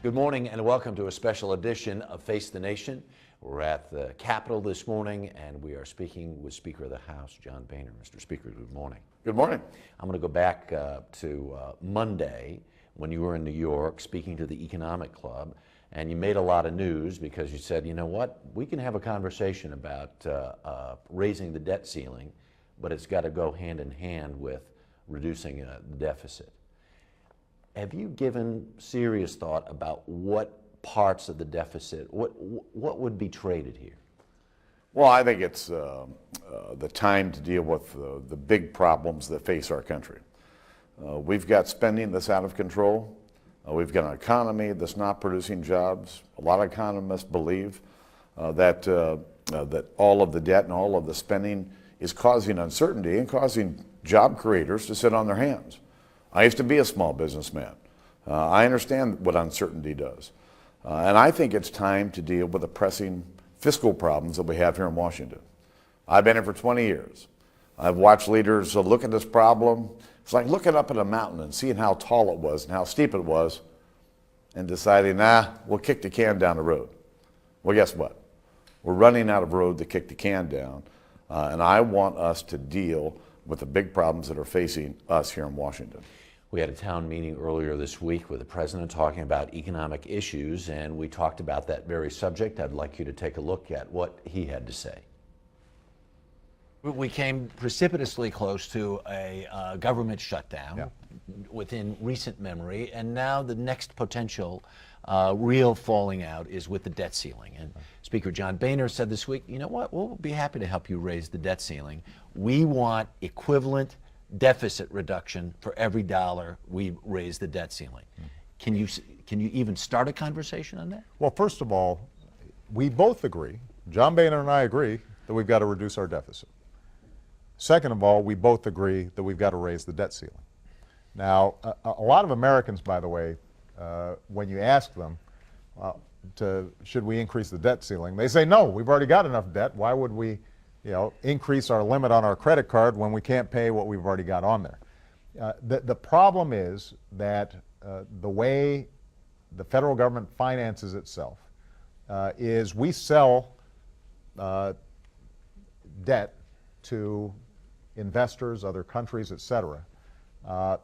Good morning and welcome to a special edition of Face the Nation. We're at the Capitol this morning and we are speaking with Speaker of the House, John Boehner. Mr. Speaker, good morning. Good morning. I'm going to go back to Monday when you were in New York speaking to the Economic Club, and you made a lot of news because you said, you know what, we can have a conversation about raising the debt ceiling, but it's got to go hand in hand with reducing the deficit. Have you given serious thought about what parts of the deficit, what would be traded here? Well, I think it's the time to deal with the big problems that face our country. We've got spending that's out of control. We've got an economy that's not producing jobs. A lot of economists believe that all of the debt and all of the spending is causing uncertainty and causing job creators to sit on their hands. I used to be a small businessman. I understand what uncertainty does. And I think it's time to deal with the pressing fiscal problems that we have here in Washington. I've been here for 20 years. I've watched leaders look at this problem. It's like looking up at a mountain and seeing how tall it was and how steep it was and deciding, we'll kick the can down the road. Well, guess what? We're running out of road to kick the can down. And I want us to deal with the big problems that are facing us here in Washington. We had a town meeting earlier this week with the president talking about economic issues, and we talked about that very subject. I'd like you to take a look at what he had to say. We came precipitously close to a government shutdown within recent memory, and now the next potential real falling out is with the debt ceiling. And Speaker John Boehner said this week, you know what, we'll be happy to help you raise the debt ceiling. We want equivalent deficit reduction for every dollar we raise the debt ceiling. Can you even start a conversation on that? Well, first of all, we both agree, John Boehner and I agree, that we've got to reduce our deficit. Second of all, we both agree that we've got to raise the debt ceiling. Now, a lot of Americans, by the way, when you ask them, should we increase the debt ceiling, they say, no, we've already got enough debt. Why would we increase our limit on our credit card when we can't pay what we've already got on there? The problem is that the way the federal government finances itself is we sell debt to investors, other countries, et cetera,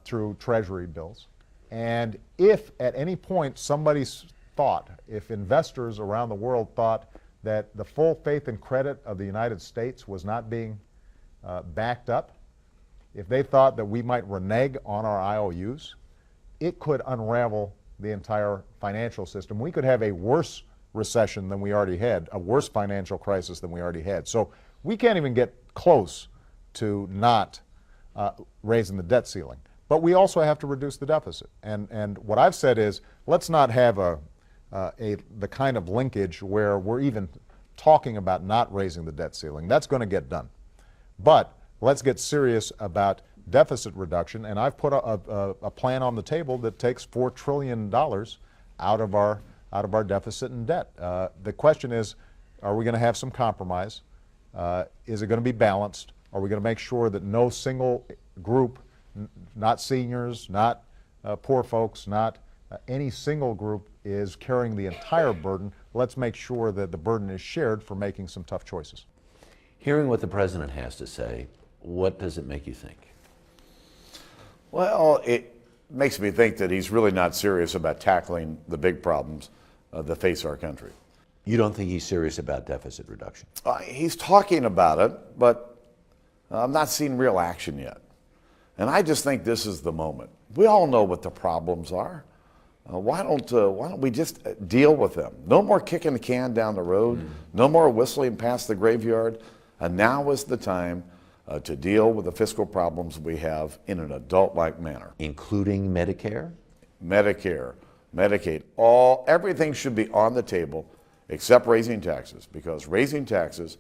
through treasury bills. And if at any point somebody's thought, if investors around the world thought that the full faith and credit of the United States was not being backed up, if they thought that we might renege on our IOUs, it could unravel the entire financial system. We could have a worse recession than we already had, a worse financial crisis than we already had. So we can't even get close to not raising the debt ceiling. But we also have to reduce the deficit. And what I've said is, let's not have the kind of linkage where we're even talking about not raising the debt ceiling. That's going to get done. But let's get serious about deficit reduction, and I've put a plan on the table that takes $4 trillion out of our deficit and debt. The question is, are we going to have some compromise? Is it going to be balanced? Are we going to make sure that no single group, not seniors, not poor folks, not any single group is carrying the entire burden? Let's make sure that the burden is shared for making some tough choices. Hearing what the president has to say, what does it make you think? Well, it makes me think that he's really not serious about tackling the big problems that face our country. You don't think he's serious about deficit reduction? He's talking about it, but I'm not seeing real action yet. And I just think this is the moment. We all know what the problems are. Why don't we just deal with them? No more kicking the can down the road. No more whistling past the graveyard. And now is the time to deal with the fiscal problems we have in an adult-like manner. Including Medicare? Medicare, Medicaid, everything should be on the table except raising taxes, because raising taxes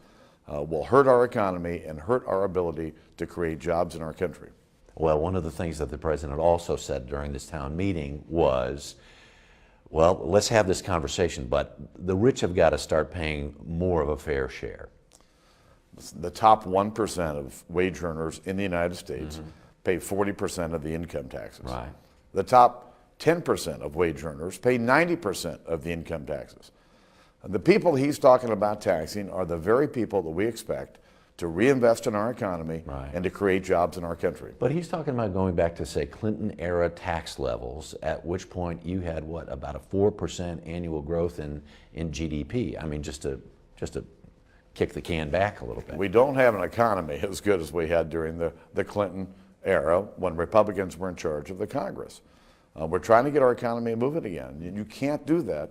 will hurt our economy and hurt our ability to create jobs in our country. Well, one of the things that the president also said during this town meeting was, well, let's have this conversation, but the rich have got to start paying more of a fair share. The top 1% of wage earners in the United States pay 40% of the income taxes. Right. The top 10% of wage earners pay 90% of the income taxes. The people he's talking about taxing are the very people that we expect to reinvest in our economy and to create jobs in our country. But he's talking about going back to, say, Clinton-era tax levels, at which point you had, what, about a 4% annual growth in GDP. I mean, just to kick the can back a little bit. We don't have an economy as good as we had during the Clinton era when Republicans were in charge of the Congress. We're trying to get our economy moving again. You can't do that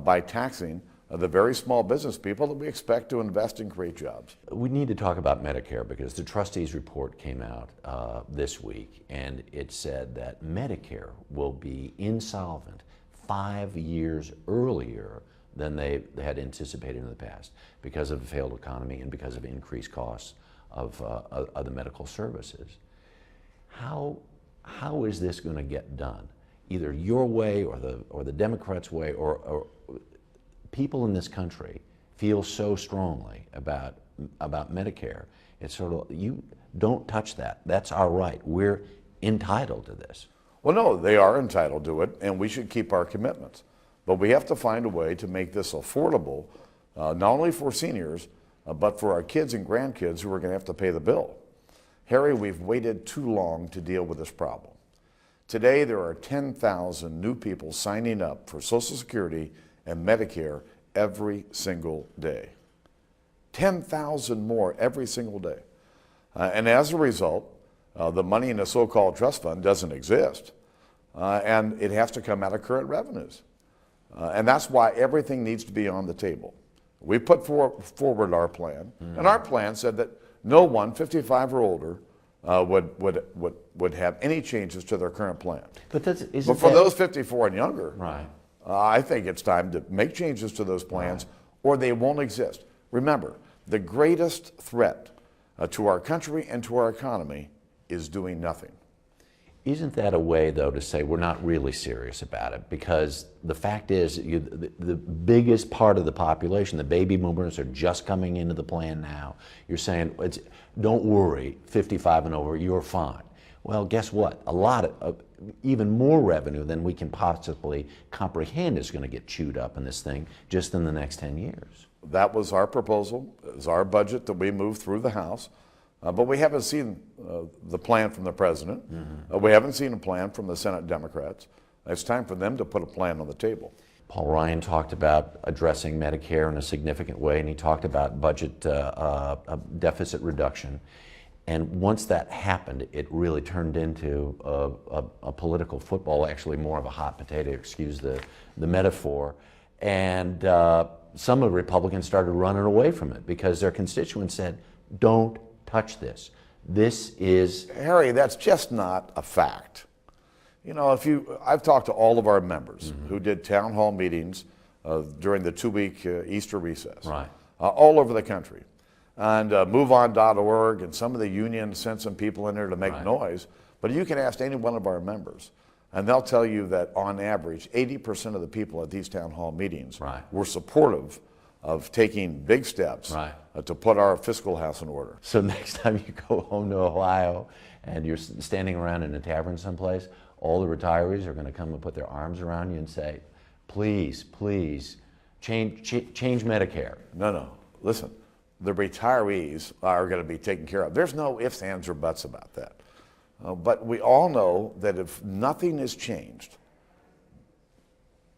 by taxing the very small business people that we expect to invest and create jobs. We need to talk about Medicare because the trustees' report came out this week, and it said that Medicare will be insolvent 5 years earlier than they had anticipated in the past because of the failed economy and because of increased costs of the medical services. How is this going to get done? Either your way or the Democrats' way, or people in this country feel so strongly about Medicare. It's sort of, you don't touch that. That's our right. We're entitled to this. Well, no, they are entitled to it, and we should keep our commitments. But we have to find a way to make this affordable, not only for seniors, but for our kids and grandkids who are going to have to pay the bill. Harry, we've waited too long to deal with this problem. Today, there are 10,000 new people signing up for Social Security and Medicare every single day. 10,000 more every single day. And as a result, the money in the so-called trust fund doesn't exist, and it has to come out of current revenues. And that's why everything needs to be on the table. We put forward our plan, and our plan said that no one 55 or older would have any changes to their current plan. But for those 54 and younger, right. I think it's time to make changes to those plans, or they won't exist. Remember, the greatest threat to our country and to our economy is doing nothing. Isn't that a way, though, to say we're not really serious about it? Because the fact is, the biggest part of the population, the baby boomers, are just coming into the plan now. You're saying, don't worry, 55 and over, you're fine. Well, guess what? A lot of, even more revenue than we can possibly comprehend is going to get chewed up in this thing just in the next 10 years. That was our proposal. It was our budget that we moved through the House. But we haven't seen the plan from the president. We haven't seen a plan from the Senate Democrats. It's time for them to put a plan on the table. Paul Ryan talked about addressing Medicare in a significant way, and he talked about budget deficit reduction. And once that happened, it really turned into a political football, actually more of a hot potato, excuse the metaphor. And some of the Republicans started running away from it because their constituents said, don't touch this. This is... Harry, that's just not a fact. You know, I've talked to all of our members who did town hall meetings during the 2-week Easter recess, all over the country. And MoveOn.org and some of the unions sent some people in there to make noise. But you can ask any one of our members, and they'll tell you that on average, 80% of the people at these town hall meetings were supportive of taking big steps to put our fiscal house in order. So next time you go home to Ohio and you're standing around in a tavern someplace, all the retirees are going to come and put their arms around you and say, please, please, change Medicare. No. Listen, the retirees are going to be taken care of. There's no ifs, ands, or buts about that. But we all know that if nothing is changed,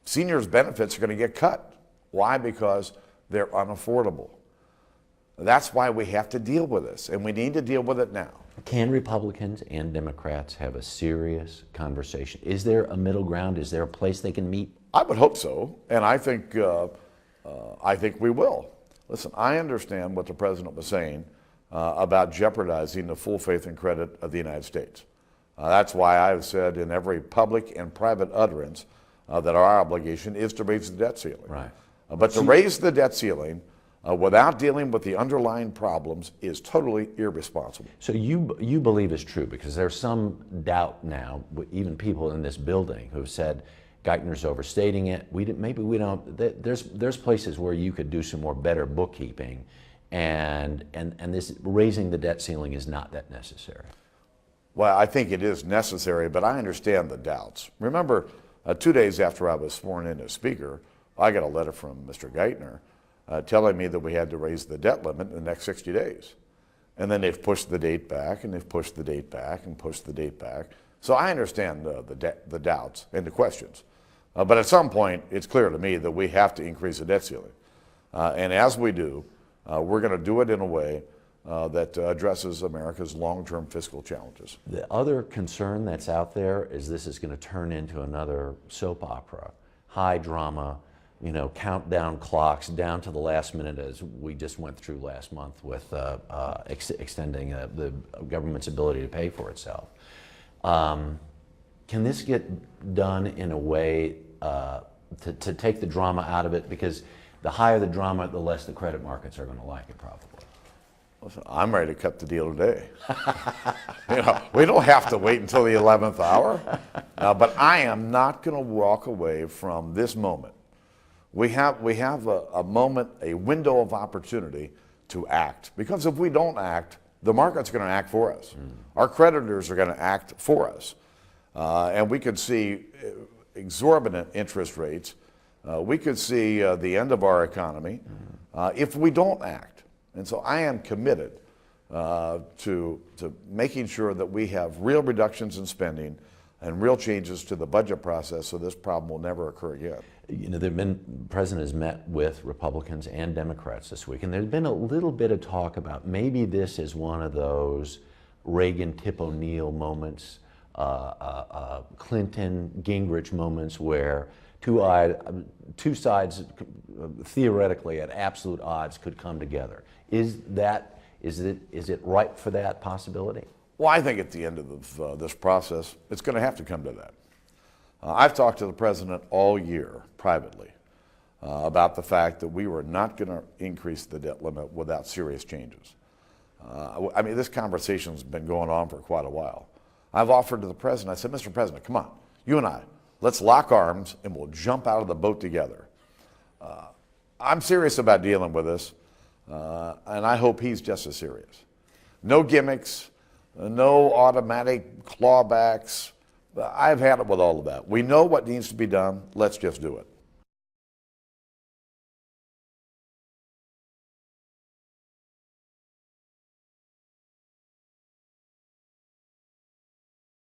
seniors' benefits are going to get cut. Why? Because they're unaffordable. That's why we have to deal with this, and we need to deal with it now. Can Republicans and Democrats have a serious conversation? Is there a middle ground? Is there a place they can meet? I would hope so, and I think we will. Listen, I understand what the president was saying about jeopardizing the full faith and credit of the United States. That's why I've said in every public and private utterance that our obligation is to raise the debt ceiling. But to raise the debt ceiling without dealing with the underlying problems is totally irresponsible. So you believe it's true, because there's some doubt now, even people in this building who've said Geithner's overstating it. Maybe we don't. There's places where you could do some more better bookkeeping, and this raising the debt ceiling is not that necessary. Well, I think it is necessary, but I understand the doubts. Remember, 2 days after I was sworn in as Speaker, I got a letter from Mr. Geithner telling me that we had to raise the debt limit in the next 60 days. And then they've pushed the date back, and they've pushed the date back, and pushed the date back. So I understand the doubts and the questions. But at some point, it's clear to me that we have to increase the debt ceiling. And as we do, we're going to do it in a way that addresses America's long-term fiscal challenges. The other concern that's out there is this is going to turn into another soap opera, high drama, you know, countdown clocks down to the last minute, as we just went through last month with extending the government's ability to pay for itself. Can this get done in a way to take the drama out of it? Because the higher the drama, the less the credit markets are going to like it, probably. Listen, I'm ready to cut the deal today. You know, we don't have to wait until the 11th hour. But I am not going to walk away from this moment. We have a moment, a window of opportunity to act. Because if we don't act, the market's going to act for us. Our creditors are going to act for us. And we could see exorbitant interest rates. We could see the end of our economy if we don't act. And so I am committed to making sure that we have real reductions in spending and real changes to the budget process so this problem will never occur again. You know, the president has met with Republicans and Democrats this week, and there's been a little bit of talk about maybe this is one of those Reagan-Tip O'Neill moments, Clinton-Gingrich moments where two sides theoretically at absolute odds could come together. Is it ripe for that possibility? Well, I think at the end of this process, it's going to have to come to that. I've talked to the president all year privately about the fact that we were not going to increase the debt limit without serious changes. I mean, this conversation's been going on for quite a while. I've offered to the president, I said, Mr. President, come on, you and I, let's lock arms and we'll jump out of the boat together. I'm serious about dealing with this, and I hope he's just as serious. No gimmicks, no automatic clawbacks. I've had it with all of that. We know what needs to be done. Let's just do it.